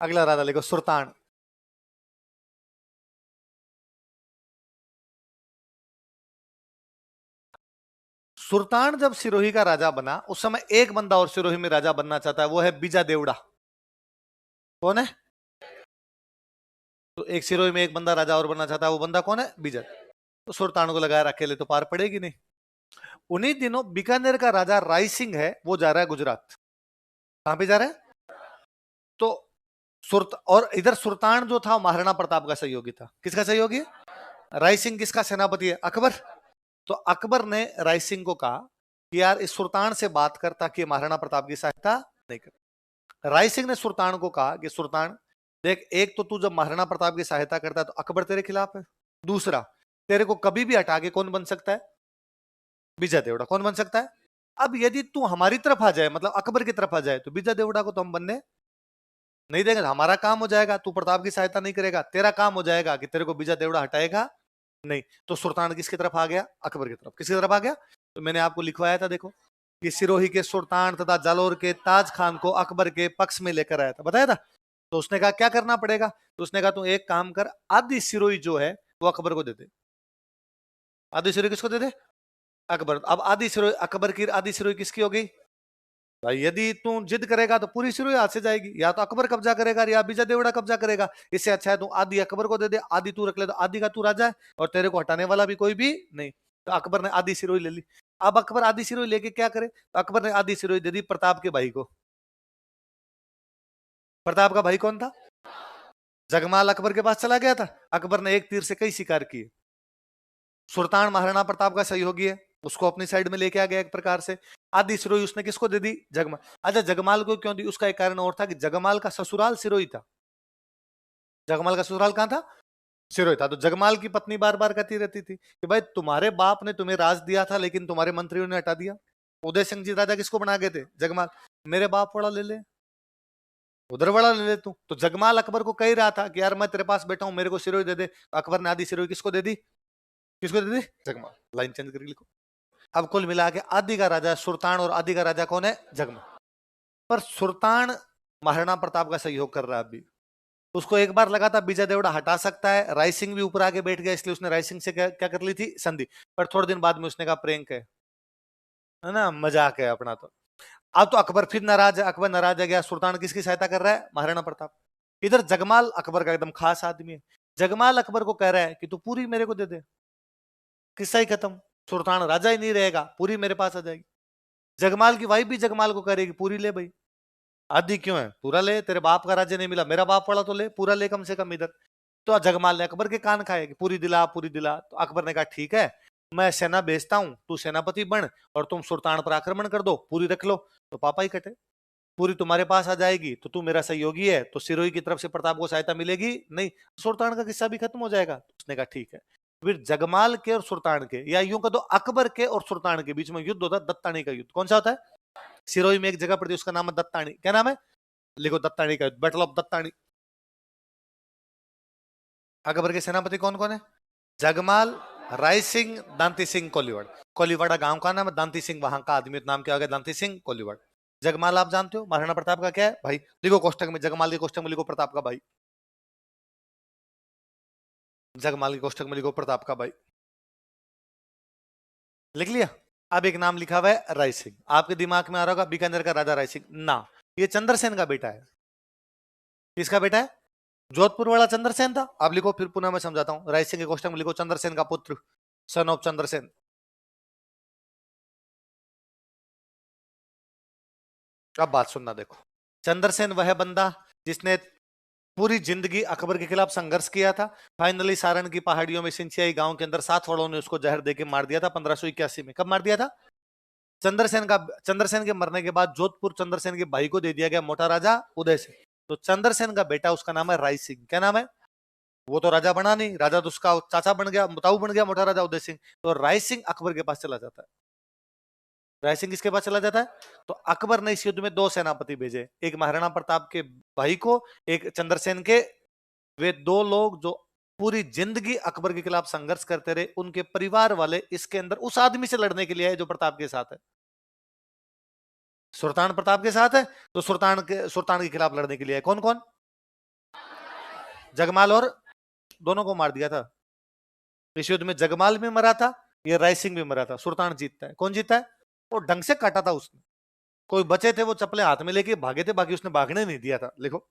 अगला राजा लिखो सुल्तान। सुल्तान जब सिरोही का राजा बना, उस समय एक बंदा और सिरोही में राजा बनना चाहता है, वो है बीजा देवड़ा। कौन है? तो एक सिरोही में एक बंदा राजा और बनना चाहता है, वो बंदा कौन है? बीजा। तो सुल्तान को लगाया अकेले तो पार पड़ेगी नहीं। उन्हीं दिनों बीकानेर का राजा राय सिंह है, वो जा रहा है गुजरात। कहां पे जा रहा है? तो सुरत और इधर सुल्तान जो था महाराणा प्रताप का सहयोगी था। किसका सहयोगी? राय सिंह किसका सेनापति है? अकबर। तो अकबर ने राय सिंह को कहा कि यार इस सुल्तान से बात कर ताकि महाराणा प्रताप की सहायता नहीं कर। राय सिंह ने सुल्तान को कहा कि सुल्तान देख, एक तो तू जब महाराणा प्रताप की सहायता करता है तो अकबर तेरे खिलाफ है, दूसरा तेरे को कभी भी हटा के कौन बन सकता है? बीजा देवड़ा। कौन बन सकता है? अब यदि तू हमारी तरफ आ जाए, मतलब अकबर की तरफ आ जाए, तो बीजा देवड़ा को तो हम बनने नहीं देंगे। हमारा काम हो जाएगा, तू प्रताप की सहायता नहीं करेगा, तेरा काम हो जाएगा कि तेरे को बीजा देवड़ा हटाएगा नहीं। तो सुल्तान किसकी तरफ आ गया? अकबर की तरफ। किसकी तरफ आ गया? तो मैंने आपको लिखवाया था, देखो कि सिरोही के सुल्तान तथा जालोर के ताज खान को अकबर के पक्ष में लेकर आया था, बताया था। तो उसने कहा क्या करना पड़ेगा? तो उसने कहा तू एक काम कर, आधी सिरोही जो है वो अकबर को दे दे। आधी सिरोही किसको दे दे? अकबर। अब आधी सिरोही अकबर की, आधी सिरोही किसकी हो गई? भाई यदि तू जिद करेगा तो पूरी सिरोही हाथ से जाएगी, या तो अकबर कब्जा करेगा या बीजा देवड़ा कब्जा करेगा। इससे अच्छा है तू आधी अकबर को दे दे, आधी तू रख ले, तो आधी का तू राजा है और तेरे को हटाने वाला भी कोई भी नहीं। तो अकबर ने आधी सिरोही ले ली। अब अकबर आधी सिरोही लेके क्या करे? तो अकबर ने आधी सिरोही दे दी प्रताप के भाई को। प्रताप का भाई कौन था? जगमाल अकबर के पास चला गया था। अकबर ने एक तीर से कई शिकार किए। सुल्तान महाराणा प्रताप का सहयोगी है, उसको अपनी साइड में लेके आ गया एक प्रकार से। आधी सिरोही उसने किसको दे दी? जगमाल। अच्छा, जगमाल को क्यों दी? उसका एक कारण और था कि जगमाल का ससुराल सिरोही था। जगमाल का ससुराल कहां था? सिरोही था। तो जगमाल की पत्नी बार बार कहती रहती थी कि भाई तुम्हारे बाप ने तुम्हें राज दिया था, लेकिन तुम्हारे मंत्रियों ने हटा दिया। उदय सिंह जी राजा किसको बना गए थे? जगमाल। मेरे बाप वाला ले ले, उधर वाला ले ले तू। तो जगमाल अकबर को कह रहा था कि यार मैं तेरे पास बैठा हूं, मेरे को सिरोही दे दे। तो अकबर ने आधी सिरोही किसको दे दी? किसको दे दी? जगमाल। लाइन चेंज करके लिखो। अब कुल मिला के आदि का राजा सुल्तान और आदि का राजा कौन है? जगमाल। पर सुल्तान महाराणा प्रताप का सहयोग कर रहा है अभी। उसको एक बार लगा था बीजा देवड़ा हटा सकता है, राय सिंह भी ऊपर आके बैठ गया, इसलिए उसने राय सिंह से क्या कर ली थी? संधि। पर थोड़े दिन बाद में उसने कहा प्रैंक है ना, मजाक है अपना। तो अब तो अकबर फिर नाराज है। अकबर नाराज है गया। सुल्तान किसकी सहायता कर रहा है? महाराणा प्रताप। इधर जगमाल अकबर का एकदम खास आदमी है। जगमाल अकबर को कह रहा है कि तू पूरी मेरे को दे दे, किस्सा ही खत्म। सुल्तान राजा ही नहीं रहेगा, पूरी मेरे पास आ जाएगी। जगमाल की वाइफ भी जगमाल को करेगी पूरी ले भाई। आदि क्यों है? पूरा ले, तेरे बाप का राज्य नहीं मिला, मेरा बाप पड़ा तो ले, पूरा ले कम से कम इधर। तो जगमाल ने अकबर के कान खाए कि पूरी दिला, पूरी दिला। तो अकबर ने कहा ठीक है, मैं सेना भेजता हूं, तू सेनापति बन और तुम सुल्तान पर आक्रमण कर दो, पूरी रख लो। तो पापा ही कटे। पूरी तुम्हारे पास आ जाएगी तो तू मेरा सहयोगी है, तो सिरोही की तरफ से प्रताप को सहायता मिलेगी नहीं, सुल्तान का किस्सा भी खत्म हो जाएगा। उसने कहा ठीक है। फिर जगमाल के और सुल्तान के, या यूं कह दो अकबर के और सुल्तान के बीच में युद्ध होता है, दत्तानी का युद्ध। कौन सा होता है? सिरोही में एक जगह पड़ती है, उसका नाम है दत्तानी। क्या नाम है? लिखो, दत्तानी का युद्ध, बैटल ऑफ दत्तानी। अकबर के सेनापति कौन कौन है? जगमाल, राय सिंह, दांती सिंह, कोलीवाड़। कोलीवाड़ा गांव का नाम है, दांती सिंह वहां का आदमी, नाम क्या हो गया? दांती सिंह कोलीवाड़। जगमाल आप जानते हो महाराणा प्रताप का क्या है भाई? लिखो कोष्टक में, जगमाल के कोष्टक में लिखो प्रताप का भाई। जगमाल के कोष्टक में लिखो प्रताप का भाई। लिख लिया? अब एक नाम लिखा हुआ है राय सिंह। आपके दिमाग में आ रहा होगा बीकानेर का राजा राय सिंह ना, ये चंद्रसेन का बेटा है। किसका बेटा है? जोधपुर वाला चंद्रसेन था। आप लिखो, फिर पुनः मैं समझाता हूं। राय सिंह के कोष्टक में लिखो चंद्रसेन का पुत्र, सन ऑफ चंद्रसेन। अब बात सुनना, देखो। चंद्रसेन वह बंदा जिसने पूरी जिंदगी अकबर के खिलाफ संघर्ष किया था। फाइनली सारण की पहाड़ियों में सिंचियाई गांव के अंदर 7 वालों ने उसको जहर देके मार दिया था 1581 में। कब मार दिया था? चंद्रसेन के मरने के बाद जोधपुर चंद्रसेन के भाई को दे दिया गया, मोटा राजा उदय सिंह। तो चंद्रसेन का बेटा, उसका नाम है राय सिंह। क्या नाम है? वो तो राजा बना नहीं, राजा तो उसका चाचा बन गया, ताऊ बन गया, मोटा राजा उदय सिंह। तो राय सिंह अकबर के पास चला जाता है। राय सिंह किसके पास चला जाता है? तो अकबर ने इस युद्ध में 2 सेनापति भेजे, एक महाराणा प्रताप के भाई को, एक चंद्रसेन के। वे 2 लोग जो पूरी जिंदगी अकबर के खिलाफ संघर्ष करते रहे, उनके परिवार वाले इसके अंदर उस आदमी से लड़ने के लिए आए जो प्रताप के साथ है। सुल्तान प्रताप के साथ है, तो सुल्तान के खिलाफ लड़ने के लिए है। कौन कौन? जगमाल और दोनों को मार दिया था इस युद्ध में। जगमाल भी मरा था, ये राय सिंह भी मरा था। सुल्तान जीतता है। कौन जीता है? वो ढंग से काटा था उसने, कोई बचे थे वो चप्पलें हाथ में लेके भागे थे, बाकी उसने भागने नहीं दिया था। लिखो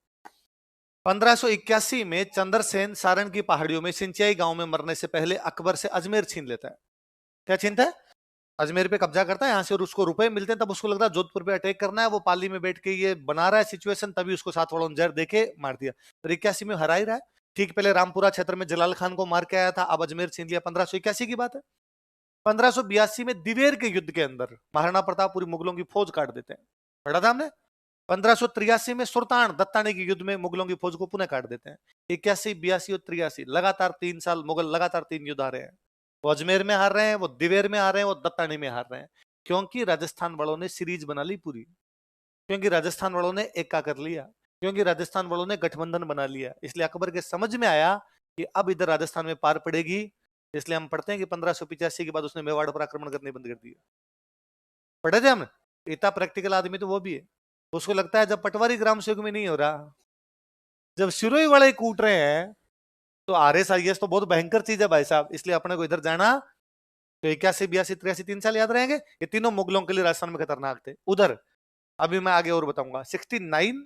1581 में चंद्रसेन सारण की पहाड़ियों में सिंचियाई गांव में मरने से पहले अकबर से अजमेर छीन लेता है। क्या छीनता है? अजमेर पे कब्जा करता है यहाँ से, और उसको रुपए मिलते हैं। तब उसको लगता है जोधपुर पे अटैक करना है, वो पाली में बैठ के ये बना रहा है सिचुएशन, तभी उसको साथ वालों ने जहर देके मार दिया। तो 81 में हरा ही रहा है। ठीक पहले रामपुरा क्षेत्र में जलाल खान को मार के आया था, अब अजमेर छीन लिया। 1581 की बात है। 1582 में दिवेर के युद्ध के अंदर महाराणा प्रताप पूरी मुगलों की फौज काट देते हैं। पढ़ा था हमने। 1583 में सुल्तान दत्तानी के युद्ध में मुगलों की फौज को पुनः काट देते हैं। 81, 82 और 83 लगातार 3 साल मुगल लगातार 3 युद्ध हारे हैं। वो अजमेर में हार रहे हैं, वो दिवेर में हार रहे हैं, वो दत्तानी में हार रहे हैं, क्योंकि राजस्थान वालों ने सीरीज बना ली पूरी, क्योंकि राजस्थान वालों ने एका कर लिया, क्योंकि राजस्थान वालों ने गठबंधन बना लिया। इसलिए अकबर के समझ में आया कि अब इधर राजस्थान में पार पड़ेगी। इसलिए हम पढ़ते हैं कि 1585 के बाद उसने मेवाड़ पर आक्रमण करने बंद कर दिया। पढ़े थे हमने। इतना प्रैक्टिकल आदमी तो वो भी है। उसको लगता है जब पटवारी ग्राम सेवक में नहीं हो रहा, जब सिरोही वाले कूट रहे हैं, तो RS IAS तो बहुत भयंकर चीज है भाई साहब। इसलिए अपने को इधर जाना। तो 81, 82, 83 3 साल याद रहेंगे। ये तीनों मुगलों के लिए राजस्थान में खतरनाक थे। उधर अभी मैं आगे और बताऊंगा। 69,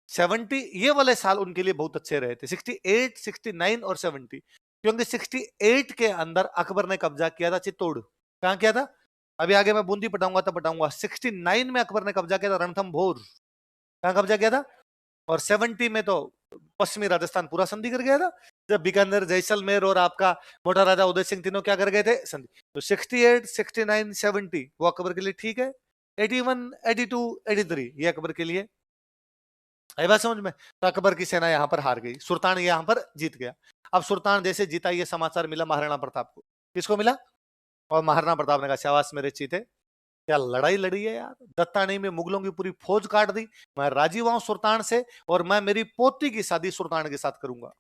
70 ये वाले साल उनके लिए बहुत अच्छे रहे थे। 68, 69 और 70, क्योंकि 68 के अंदर अकबर ने कब्जा किया था चित्तौड़। कहां किया था? अभी आगे मैं बूंदी पटाऊंगा तब बताऊंगा। 69 में अकबर ने कब्जा किया था रणथंभौर। कहां कब्जा किया था? और 70 में तो पश्चिमी राजस्थान पूरा संधि कर गया था, जब बीकानेर, जैसलमेर और आपका मोटा राजा उदय सिंह तीनों क्या कर गए थे? संधि। तो 68, 69, 70 वो अकबर के लिए ठीक है। 81, 82, 83 ये अकबर के लिए आई बात समझ में। तो अकबर की सेना यहां पर हार गई, सुल्तान यहां पर जीत गया। अब सुल्तान जैसे जीता, ये समाचार मिला महाराणा प्रताप को। किसको मिला? और महाराणा प्रताप ने कहा शाबाश मेरे चीते, क्या लड़ाई लड़ी है यार। दत्तानी में मुगलों की पूरी फौज काट दी। मैं राजी हुआ हूं सुल्तान से, और मैं मेरी पोती की शादी सुल्तान के साथ करूंगा।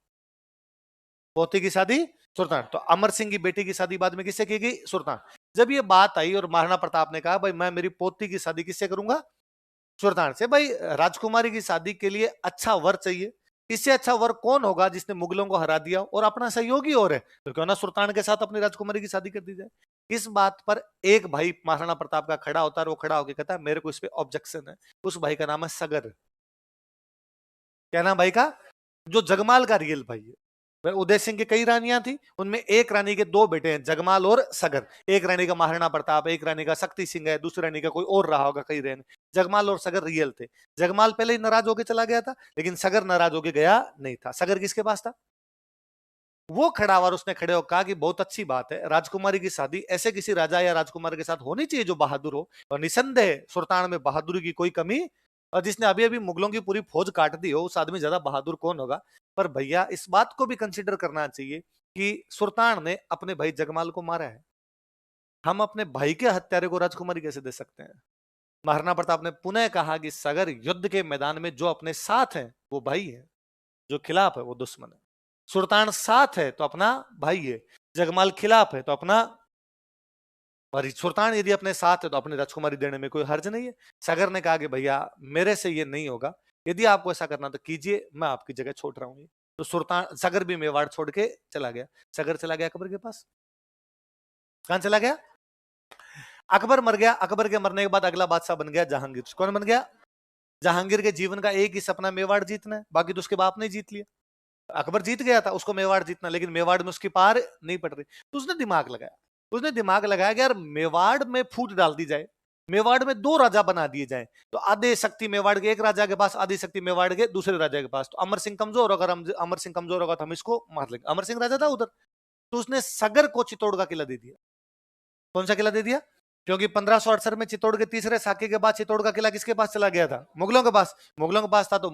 पोती की शादी सुल्तान। तो अमर सिंह की बेटी की शादी बाद में किससे की गई? सुल्तान। जब ये बात आई और महाराणा प्रताप ने कहा भाई मैं मेरी पोती की शादी किससे करूंगा? सुल्तान से। भाई राजकुमारी की शादी के लिए अच्छा वर चाहिए, इससे अच्छा वर कौन होगा जिसने मुगलों को हरा दिया और अपना सहयोगी और है, तो क्यों ना सुल्तान के साथ अपनी राजकुमारी की शादी कर दी जाए। इस बात पर एक भाई महाराणा प्रताप का खड़ा होता है, वो खड़ा होकर कहता है मेरे को इस पे ऑब्जेक्शन है। उस भाई का नाम है सगर। क्या नाम भाई का? जो जगमाल का रियल भाई है। उदय सिंह की कई रानियां थी, उनमें एक रानी के 2 बेटे हैं, जगमाल और सगर। एक रानी का महाराणा प्रताप, एक रानी का शक्ति सिंह है, दूसरी रानी का कोई और रहा होगा, कई रहने। जगमाल और सगर रियल थे। जगमाल पहले ही नाराज होकर चला गया था, लेकिन सगर नाराज होकर गया नहीं था। सगर किसके पास था? वो खड़ा हुआ, उसने खड़े होकर कहा कि बहुत अच्छी बात है, राजकुमारी की शादी ऐसे किसी राजा या राजकुमार के साथ होनी चाहिए जो बहादुर हो। और निसंदेह सुल्तान में बहादुरी की कोई कमी, और जिसने अभी अभी मुगलों की पूरी फौज काट दी हो, उस आदमी ज्यादा बहादुर कौन होगा। पर भैया इस बात को भी कंसिडर करना चाहिए कि सुल्तान ने अपने भाई जगमाल को मारा है। हम अपने भाई के हत्यारे को राजकुमारी कैसे दे सकते हैं? महाराणा प्रताप ने पुनः कहा कि सगर युद्ध के मैदान में जो अपने साथ है वो भाई है, जो खिलाफ है वो दुश्मन है। सुल्तान साथ है तो अपना भाई है, जगमाल खिलाफ है तो अपना। और सुल्तान यदि अपने साथ है तो अपनी राजकुमारी देने में कोई हर्ज नहीं है। सगर ने कहा कि भैया मेरे से ये नहीं होगा, यदि आपको ऐसा करना तो कीजिए, मैं आपकी जगह छोड़ रहा हूं। तो सुल्तान सगर भी मेवाड़ छोड़ के चला गया। सगर चला गया अकबर के पास। कहां चला गया? अकबर मर गया। अकबर के मरने के बाद अगला बादशाह बन गया जहांगीर। कौन बन गया? जहांगीर के जीवन का एक ही सपना मेवाड़ जीतना है, बाकी तो उसके बाप ने जीत लिया। अकबर जीत गया था, उसको मेवाड़ जीतना, लेकिन मेवाड़ में उसकी पार नहीं पड़ रही। तो उसने दिमाग लगाया। उसने दिमाग लगाया कि यार मेवाड़ में फूट डाल दी जाए, मेवाड़ में 2 राजा बना दिए जाए। तो आधे शक्ति मेवाड़ के एक राजा के पास, आधी शक्ति मेवाड़ के दूसरे राजा के पास। तो अमर सिंह कमजोर, अगर अमर सिंह कमजोर होगा तो हम इसको मार लेंगे। अमर सिंह राजा था उधर। तो उसने सगर को चित्तौड़ का किला दे दिया। कौन सा किला दे दिया? क्योंकि 1568 में चित्तौड़ के तीसरे साके के बाद चित्तौड़ का किला किसके पास चला गया था? मुगलों के पास। मुगलों के पास था तो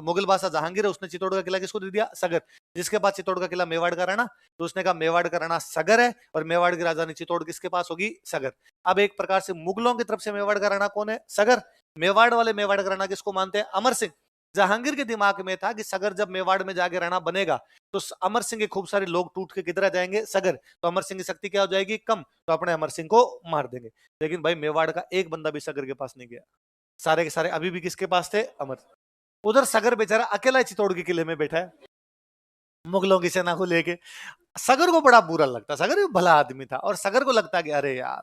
मुगल बादशाह जहांगीर है, उसने चित्तौड़ का किला किसको दे दिया? सगर। जिसके पास चित्तौड़ का किला मेवाड़ का राणा, तो उसने कहा मेवाड़ का राणा सगर है, और मेवाड़ की राजधानी चित्तौड़ किसके पास होगी? सगर। अब एक प्रकार से मुगलों की तरफ से मेवाड़ का राणा कौन है? सगर। मेवाड़ वाले मेवाड़ का राणा किसको मानते हैं? अमर सिंह। जहांगीर के दिमाग में था कि सगर जब मेवाड़ में जाके राणा बनेगा तो अमर सिंह के खूब सारे लोग टूट के किधर आ जाएंगे? सगर। तो अमर सिंह की शक्ति क्या हो जाएगी? कम। तो अपने अमर सिंह को मार देंगे। लेकिन भाई मेवाड़ का एक बंदा भी सगर के पास नहीं गया। सारे के सारे अभी भी किसके पास थे? अमर। उधर सगर बेचारा अकेला चित्तौड़ के किले में बैठा है। मुगलों की सेना को लेके। सगर को बड़ा बुरा लगता, सगर भी भला आदमी था, और सगर को लगता कि अरे यार,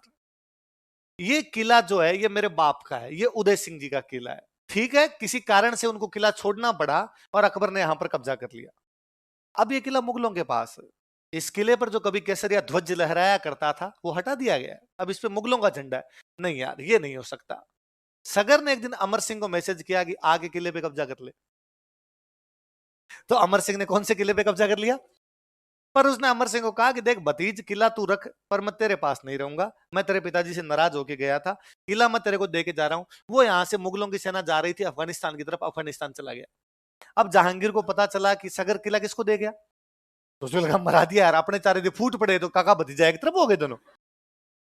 ये किला जो है ये मेरे बाप का है, ये उदय सिंह जी का किला है। ठीक है, किसी कारण से उनको किला छोड़ना पड़ा और अकबर ने यहां पर कब्जा कर लिया। अब ये किला मुगलों के पास है। इस किले पर जो कभी केसरिया ध्वज लहराया करता था वो हटा दिया गया है, अब इस पे मुगलों का झंडा है। नहीं यार, ये नहीं हो सकता। सगर ने एक दिन अमर सिंह को मैसेज किया कि आगे किले पे कब्जा कर ले। तो अमर सिंह ने कौन से किले पे कब्जा कर लिया? पर उसने अमर सिंह को कहा कि देख भतीज, किला तू रख, पर मैं तेरे पास नहीं रहूंगा। मैं तेरे पिताजी से नाराज होके गया था, किला मैं तेरे को दे के जा रहा हूं। वो यहां से मुगलों की सेना जा रही थी अफगानिस्तान की तरफ, अफगानिस्तान चला गया। अब जहांगीर को पता चला कि सगर किला किसको दे गया, तो उसने लगा मरा दिया यार, अपने चारे फूट पड़े तो काका भतीजा एक तरफ हो गए दोनों।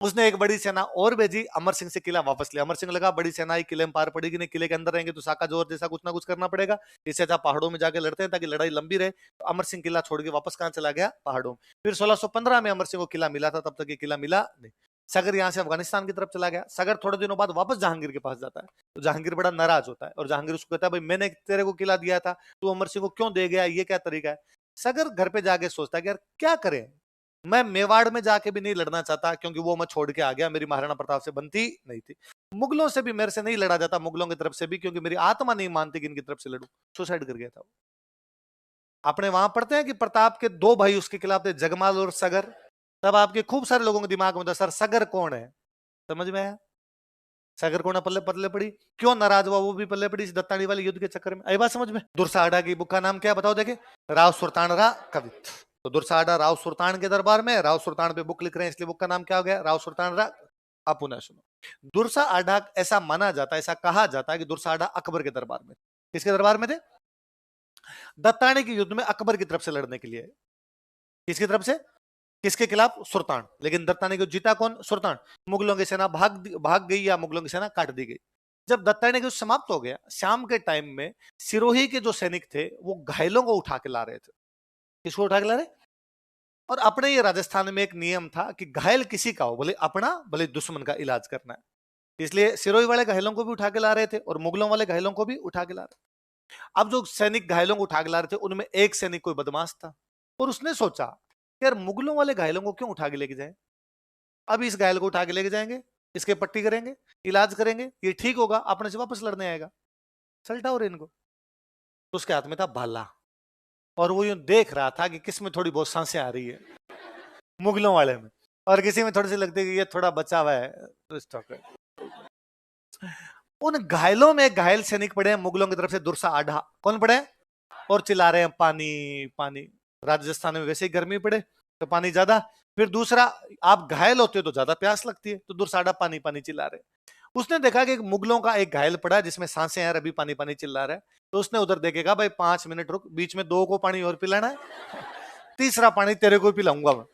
उसने एक बड़ी सेना और भेजी, अमर सिंह से किला वापस लिया। अमर सिंह लगा बड़ी सेना ही किले में पार पड़ेगी नहीं, किले के अंदर रहेंगे तो साका जोर जैसा कुछ ना कुछ करना पड़ेगा, इससे अच्छा पहाड़ों में जाके लड़ते हैं ताकि लड़ाई लंबी रहे। तो अमर सिंह किला छोड़ के वापस कहां चला गया? पहाड़ों में। फिर 1615 में अमर सिंह को किला मिला था, तब तक ये किला मिला नहीं। सगर यहां से अफगानिस्तान की तरफ चला गया। सगर थोड़े दिनों बाद वापस जहांगीर के पास जाता है, तो जहांगीर बड़ा नाराज होता है और जहांगीर उसको कहता है भाई मैंने तेरे को किला दिया था, तू अमर सिंह को क्यों दे गया, ये क्या तरीका है? सगर घर पे जाके सोचता है कि यार क्या करें, मैं मेवाड़ में जाके भी नहीं लड़ना चाहता क्योंकि वो मैं छोड़ के आ गया, मेरी महाराणा प्रताप से बनती नहीं थी। मुगलों से भी मेरे से नहीं लड़ा जाता, मुगलों की तरफ से भी, क्योंकि मेरी आत्मा नहीं मानती कि इनकी तरफ से लड़ूं। सुसाइड कर गया था वो। आपने वहां पढ़ते हैं कि प्रताप के दो भाई उसके खिलाफ थे, जगमाल और सगर। तब आपके खूब सारे लोगों के दिमाग में था सर सगर कौन है, समझ में आया? सगर कौन पल्ले पल्ले पड़ी, क्यों नाराज हुआ वो भी पल्ले पड़ी इस दत्तानी वाले युद्ध के चक्कर में। आई बात समझ में? दुर्साहड़ा की बुक का नाम क्या बताओ देखे? राव सुल्तान रा कवित। तो दुर्साहड़ा राव सुल्तान के दरबार में, राव सुल्तान पे बुक लिख रहे हैं, इसलिए बुक का नाम क्या हो गया? राव सुल्तान रा। आप पुनः सुनो। दुर्साहड़ा, ऐसा माना जाता है, ऐसा कहा जाता है कि दुर्साहड़ा अकबर के दरबार में। किसके दरबार में थे? दत्तानी के युद्ध में अकबर की तरफ से लड़ने के लिए। किसकी तरफ से? किसके खिलाफ? सुल्तान। लेकिन दत्तानी को जीता कौन? सुल्तान। मुगलों की सेना भाग गई या मुगलों की सेना काट दी गई। जब दत्तानी का युद्ध समाप्त हो गया, शाम के टाइम में सिरोही के जो सैनिक थे वो घायलों को उठा के ला रहे थे। किसको उठा के ला रहे? और अपने ये राजस्थान में एक नियम था कि घायल किसी का हो, भले अपना भले दुश्मन का इलाज करना है। इसलिए सिरोही वाले घायलों को भी उठा के ला रहे थे और मुगलों वाले घायलों को भी उठा के ला रहे थे। अब जो सैनिक घायलों को उठा के ला रहे थे उनमें एक सैनिक कोई बदमाश था, और उसने सोचा यार मुगलों वाले घायलों को क्यों उठा के लेके जाए, अब इस घायल को उठा के लेके जाएंगे, इसके पट्टी करेंगे, इलाज करेंगे, ये ठीक होगा, अपने से वापस लड़ने आएगा, सल्टा और इनको। तो उसके हाथ में था भाला, और वो यूं देख रहा था कि किस में थोड़ी बहुत सांसें आ रही है, मुगलों वाले में, और किसी में थोड़ी सी लगती है कि ये थोड़ा बचा हुआ है, तो स्टॉक है। उन घायलों में घायल सैनिक पड़े हैं मुगलों की तरफ से, दुर्सा आढ़ा। कौन पड़े? और चिल्ला रहे हैं पानी पानी। राजस्थान में वैसे ही गर्मी पड़े तो पानी ज्यादा, फिर दूसरा आप घायल होते हो तो ज्यादा प्यास लगती है, तो दुर्साडा पानी पानी चिल्ला रहे। उसने देखा कि एक मुगलों का एक घायल पड़ा जिसमें सांसें यार अभी पानी पानी चिल्ला रहा है, तो उसने उधर देखेगा भाई 5 मिनट रुक, बीच में दो को पानी और पिलाना है, तीसरा पानी तेरे को पिलाऊंगा मैं।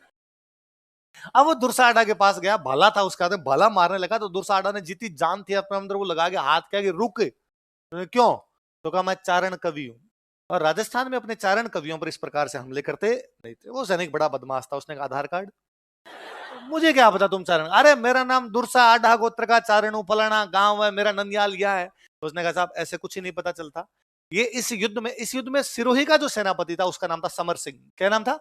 अब वो दुर्साडा के पास गया, भाला था उसका, तो भाला मारने लगा, तो दुर्साडा ने जितनी जान थी अपने अंदर वो लगा के हाथ क्या कि रुक। तो क्यों? तो कहा मैं चारण कवि हूं, और राजस्थान में अपने चारण कवियों पर इस प्रकार से हमले करते नहीं थे। वो सैनिक बड़ा बदमाश था, उसने कहा आधार कार्ड। मुझे क्या पता तुम चारण, अरे मेरा नाम दुर्सा आढ़ा गोत्र का चारण हूं, फलाना गांव है मेरा, नंदियाल यह है। तो उसने कहा साहब ऐसे कुछ ही नहीं पता चलता। ये इस युद्ध में सिरोही का जो सेनापति था उसका नाम था समर सिंह। क्या नाम था?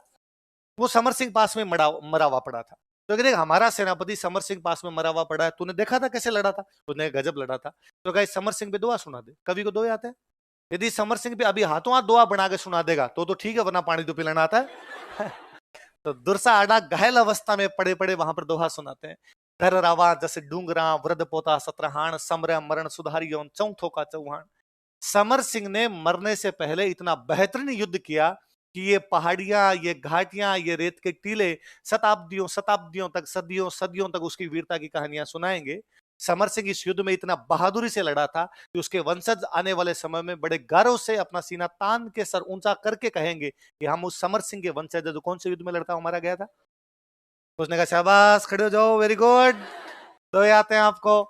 वो समर सिंह पास में मरा हुआ पड़ा था। तो देख हमारा सेनापति समर सिंह पास में मरा हुआ पड़ा है, तूने देखा था कैसे लड़ा था? उसने गजब लड़ा था। तो कहा समर सिंह पे दुआ सुना दे, कवि को दोहे आते हैं। यदि समर सिंह पे अभी हाथों हाथ दुआ बना के सुना देगा तो ठीक है, वरना पानी तो पिलाना आता है। तो दुर्सा आड़ा घायल अवस्था में पड़े पड़े वहां पर दोहा सुनाते हैं। धर रावा जैसे डूंगरा वृद्ध पोता सत्रहान, समर मरण सुधारियों चौथो का चौहान। समर सिंह ने मरने से पहले इतना बेहतरीन युद्ध किया कि ये पहाड़ियां, ये घाटियां, ये रेत के टीले शताब्दियों शताब्दियों तक, सदियों सदियों तक उसकी वीरता की कहानियां सुनाएंगे। समर सिंह इस युद्ध में इतना बहादुरी से लड़ा था कि उसके वंशज आने वाले समय में बड़े गर्व से अपना सीना तान के सर ऊंचा करके कहेंगे कि हम उस समर सिंह के वंशज जो कौन से युद्ध में लड़ता मारा गया था। उसने कहा शाबाश, खड़े हो जाओ, वेरी गुड, तो ये आते हैं आपको।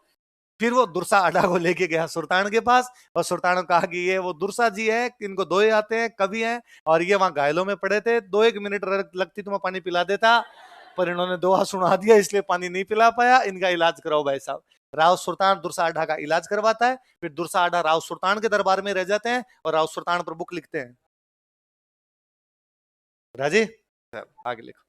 फिर वो दुर्सा अड्डा को लेके गया सुल्तान के पास, और सुल्तान ने कहा कि ये वो दुर्सा जी है, इनको दोहे आते हैं, कवि हैं, और ये वहां घायलों में पड़े थे, 2-1 मिनट लगती तो मैं पानी पिला देता, पर इन्होंने दोहा सुना दिया इसलिए पानी नहीं पिला पाया, इनका इलाज कराओ भाई साहब। राव सुल्तान दुर्सा अड्डा का इलाज करवाता है, फिर दुर्सा अड्डा राव सुल्तान के दरबार में रह जाते हैं और राव सुल्तान पर बुक लिखते हैं। राजी, आगे लिखो।